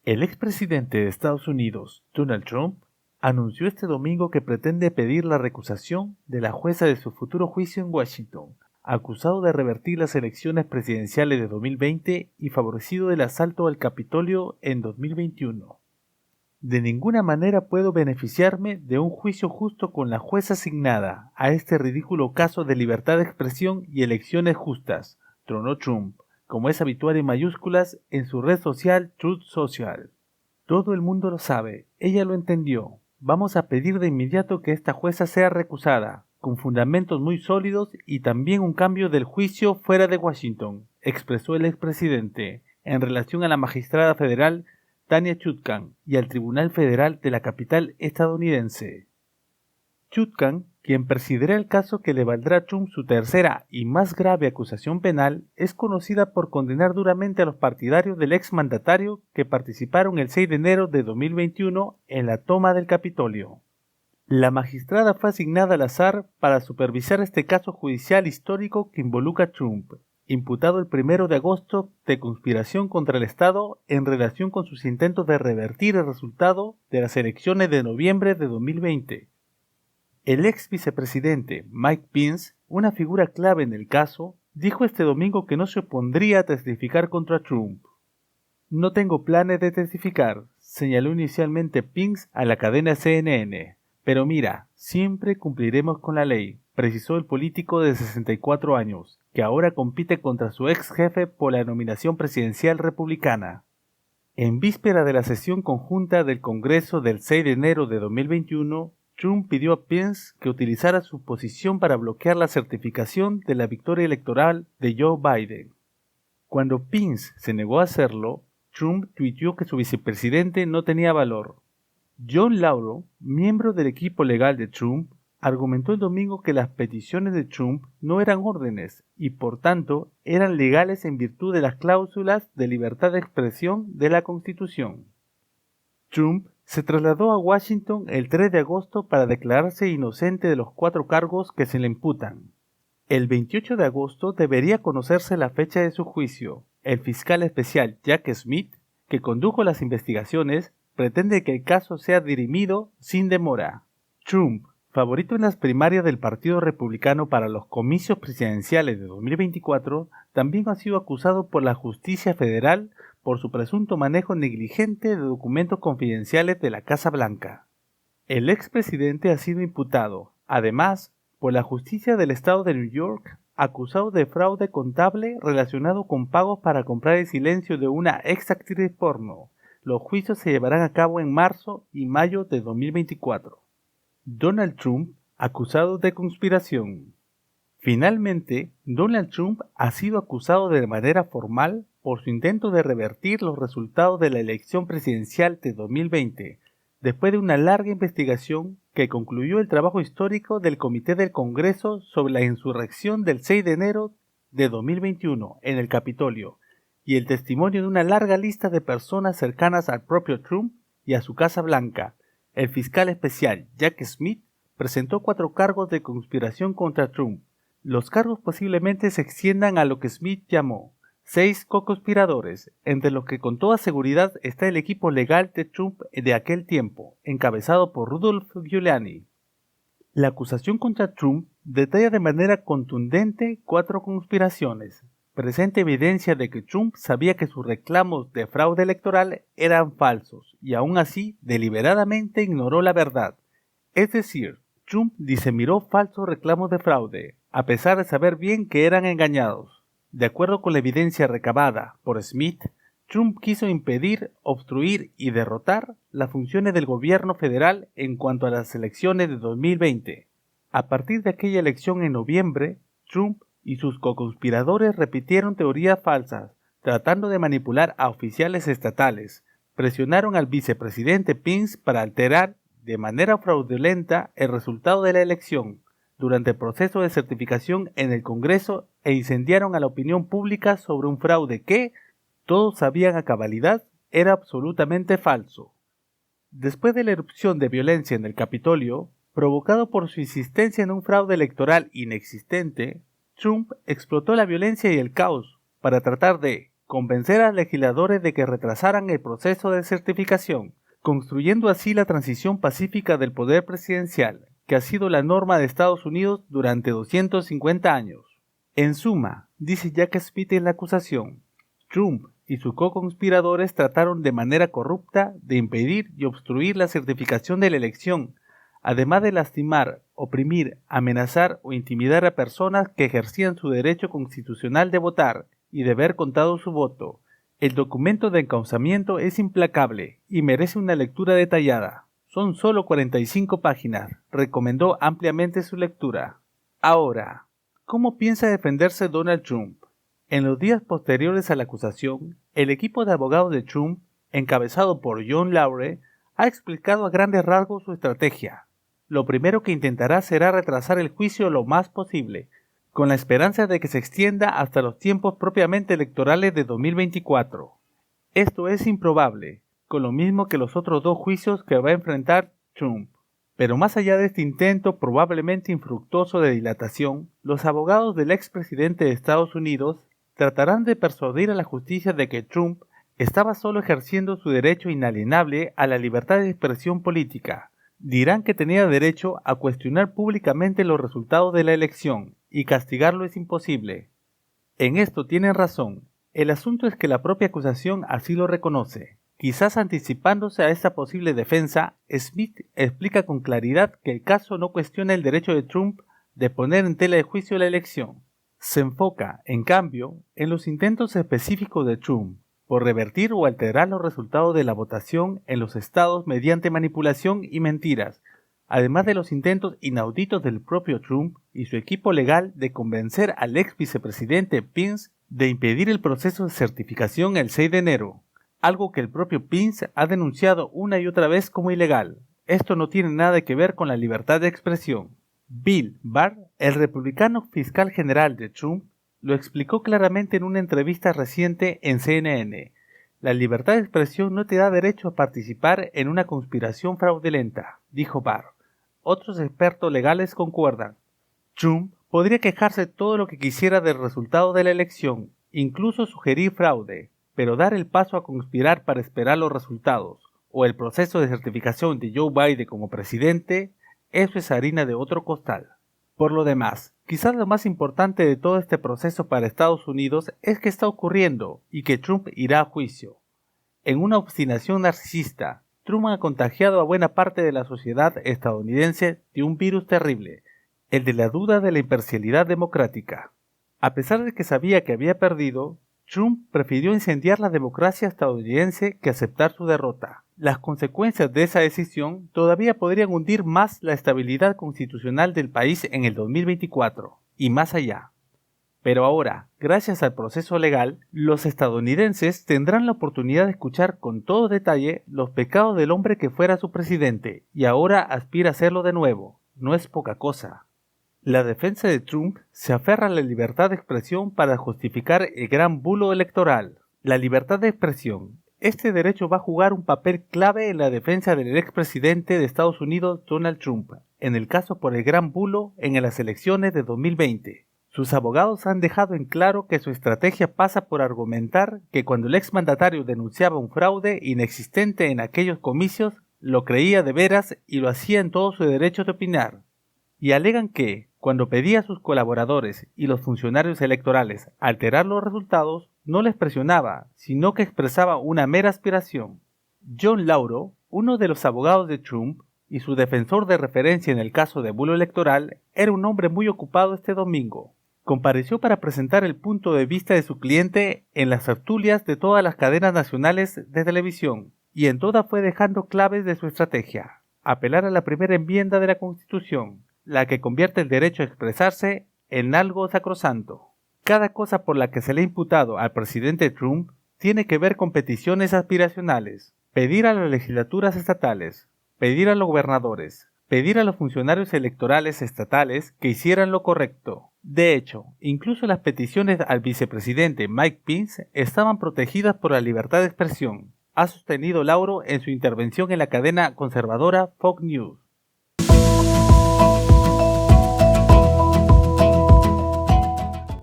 El expresidente de Estados Unidos, Donald Trump, anunció este domingo que pretende pedir la recusación de la jueza de su futuro juicio en Washington, acusado de revertir las elecciones presidenciales de 2020 y favorecido del asalto al Capitolio en 2021. De ninguna manera puedo beneficiarme de un juicio justo con la jueza asignada a este ridículo caso de libertad de expresión y elecciones justas, tronó Trump, como es habitual en mayúsculas, en su red social Truth Social. Todo el mundo lo sabe, ella lo entendió. Vamos a pedir de inmediato que esta jueza sea recusada, con fundamentos muy sólidos y también un cambio del juicio fuera de Washington, expresó el expresidente, en relación a la magistrada federal Tanya Chutkan y al Tribunal Federal de la capital estadounidense. Chutkan, quien presidirá el caso que le valdrá a Trump su tercera y más grave acusación penal, es conocida por condenar duramente a los partidarios del exmandatario que participaron el 6 de enero de 2021 en la toma del Capitolio. La magistrada fue asignada al azar para supervisar este caso judicial histórico que involucra a Trump, imputado el 1 de agosto de conspiración contra el Estado en relación con sus intentos de revertir el resultado de las elecciones de noviembre de 2020. El ex vicepresidente Mike Pence, una figura clave en el caso, dijo este domingo que no se opondría a testificar contra Trump. No tengo planes de testificar, señaló inicialmente Pence a la cadena CNN. Pero mira, siempre cumpliremos con la ley, precisó el político de 64 años, que ahora compite contra su ex jefe por la nominación presidencial republicana. En víspera de la sesión conjunta del Congreso del 6 de enero de 2021, Trump pidió a Pence que utilizara su posición para bloquear la certificación de la victoria electoral de Joe Biden. Cuando Pence se negó a hacerlo, Trump tuiteó que su vicepresidente no tenía valor. John Lauro, miembro del equipo legal de Trump, argumentó el domingo que las peticiones de Trump no eran órdenes y, por tanto, eran legales en virtud de las cláusulas de libertad de expresión de la Constitución. Trump se trasladó a Washington el 3 de agosto para declararse inocente de los 4 cargos que se le imputan. El 28 de agosto debería conocerse la fecha de su juicio. El fiscal especial Jack Smith, que condujo las investigaciones, pretende que el caso sea dirimido sin demora. Trump, favorito en las primarias del Partido Republicano para los comicios presidenciales de 2024, también ha sido acusado por la justicia federal por su presunto manejo negligente de documentos confidenciales de la Casa Blanca. El expresidente ha sido imputado, además, por la justicia del estado de New York, acusado de fraude contable relacionado con pagos para comprar el silencio de una ex actriz porno. Los juicios se llevarán a cabo en marzo y mayo de 2024. Donald Trump, acusado de conspiración. Finalmente, Donald Trump ha sido acusado de manera formal por su intento de revertir los resultados de la elección presidencial de 2020, después de una larga investigación que concluyó el trabajo histórico del Comité del Congreso sobre la insurrección del 6 de enero de 2021 en el Capitolio, y el testimonio de una larga lista de personas cercanas al propio Trump y a su Casa Blanca. El fiscal especial Jack Smith presentó 4 cargos de conspiración contra Trump. Los cargos posiblemente se extiendan a lo que Smith llamó 6 co-conspiradores, entre los que con toda seguridad está el equipo legal de Trump de aquel tiempo, encabezado por Rudolph Giuliani. La acusación contra Trump detalla de manera contundente 4 conspiraciones. Presenta evidencia de que Trump sabía que sus reclamos de fraude electoral eran falsos y aún así deliberadamente ignoró la verdad. Es decir, Trump diseminó falsos reclamos de fraude, a pesar de saber bien que eran engañados. De acuerdo con la evidencia recabada por Smith, Trump quiso impedir, obstruir y derrotar las funciones del gobierno federal en cuanto a las elecciones de 2020. A partir de aquella elección en noviembre, Trump y sus co-conspiradores repitieron teorías falsas, tratando de manipular a oficiales estatales. Presionaron al vicepresidente Pence para alterar de manera fraudulenta el resultado de la elección durante el proceso de certificación en el Congreso e incendiaron a la opinión pública sobre un fraude que, todos sabían a cabalidad, era absolutamente falso. Después de la erupción de violencia en el Capitolio, provocado por su insistencia en un fraude electoral inexistente, Trump explotó la violencia y el caos para tratar de, convencer a legisladores de que retrasaran el proceso de certificación, construyendo así la transición pacífica del poder presidencial, que ha sido la norma de Estados Unidos durante 250 años. En suma, dice Jack Smith en la acusación, Trump y sus co-conspiradores trataron de manera corrupta de impedir y obstruir la certificación de la elección, además de lastimar, oprimir, amenazar o intimidar a personas que ejercían su derecho constitucional de votar y de ver contado su voto. El documento de encauzamiento es implacable y merece una lectura detallada. Son solo 45 páginas. Recomendó ampliamente su lectura. Ahora, ¿cómo piensa defenderse Donald Trump? En los días posteriores a la acusación, el equipo de abogados de Trump, encabezado por John Laurer, ha explicado a grandes rasgos su estrategia. Lo primero que intentará será retrasar el juicio lo más posible, con la esperanza de que se extienda hasta los tiempos propiamente electorales de 2024. Esto es improbable, con lo mismo que los otros dos juicios que va a enfrentar Trump. Pero más allá de este intento probablemente infructuoso de dilatación, los abogados del expresidente de Estados Unidos tratarán de persuadir a la justicia de que Trump estaba solo ejerciendo su derecho inalienable a la libertad de expresión política. Dirán que tenía derecho a cuestionar públicamente los resultados de la elección, y castigarlo es imposible. En esto tienen razón. El asunto es que la propia acusación así lo reconoce. Quizás anticipándose a esta posible defensa, Smith explica con claridad que el caso no cuestiona el derecho de Trump de poner en tela de juicio la elección. Se enfoca, en cambio, en los intentos específicos de Trump por revertir o alterar los resultados de la votación en los estados mediante manipulación y mentiras, además de los intentos inauditos del propio Trump y su equipo legal de convencer al ex vicepresidente Pence de impedir el proceso de certificación el 6 de enero, algo que el propio Pence ha denunciado una y otra vez como ilegal. Esto no tiene nada que ver con la libertad de expresión. Bill Barr, el republicano fiscal general de Trump, lo explicó claramente en una entrevista reciente en CNN. La libertad de expresión no te da derecho a participar en una conspiración fraudulenta, dijo Barr. Otros expertos legales concuerdan. Trump podría quejarse todo lo que quisiera del resultado de la elección, incluso sugerir fraude, pero dar el paso a conspirar para esperar los resultados, o el proceso de certificación de Joe Biden como presidente, eso es harina de otro costal. Por lo demás, quizás lo más importante de todo este proceso para Estados Unidos es que está ocurriendo y que Trump irá a juicio. En una obstinación narcisista, Trump ha contagiado a buena parte de la sociedad estadounidense de un virus terrible, el de la duda de la imparcialidad democrática. A pesar de que sabía que había perdido, Trump prefirió incendiar la democracia estadounidense que aceptar su derrota. Las consecuencias de esa decisión todavía podrían hundir más la estabilidad constitucional del país en el 2024 y más allá. Pero ahora, gracias al proceso legal, los estadounidenses tendrán la oportunidad de escuchar con todo detalle los pecados del hombre que fuera su presidente y ahora aspira a hacerlo de nuevo. No es poca cosa. La defensa de Trump se aferra a la libertad de expresión para justificar el gran bulo electoral. La libertad de expresión. Este derecho va a jugar un papel clave en la defensa del expresidente de Estados Unidos Donald Trump, en el caso por el gran bulo en las elecciones de 2020. Sus abogados han dejado en claro que su estrategia pasa por argumentar que cuando el exmandatario denunciaba un fraude inexistente en aquellos comicios, lo creía de veras y lo hacía en todo su derecho de opinar. Y alegan que, cuando pedía a sus colaboradores y los funcionarios electorales alterar los resultados, no les presionaba, sino que expresaba una mera aspiración. John Laurer, uno de los abogados de Trump y su defensor de referencia en el caso de bulo electoral, era un hombre muy ocupado este domingo. Compareció para presentar el punto de vista de su cliente en las tertulias de todas las cadenas nacionales de televisión, y en todas fue dejando claves de su estrategia. Apelar a la primera enmienda de la Constitución, la que convierte el derecho a expresarse en algo sacrosanto. Cada cosa por la que se le ha imputado al presidente Trump tiene que ver con peticiones aspiracionales, pedir a las legislaturas estatales, pedir a los gobernadores, pedir a los funcionarios electorales estatales que hicieran lo correcto. De hecho, incluso las peticiones al vicepresidente Mike Pence estaban protegidas por la libertad de expresión, ha sostenido Laurer en su intervención en la cadena conservadora Fox News.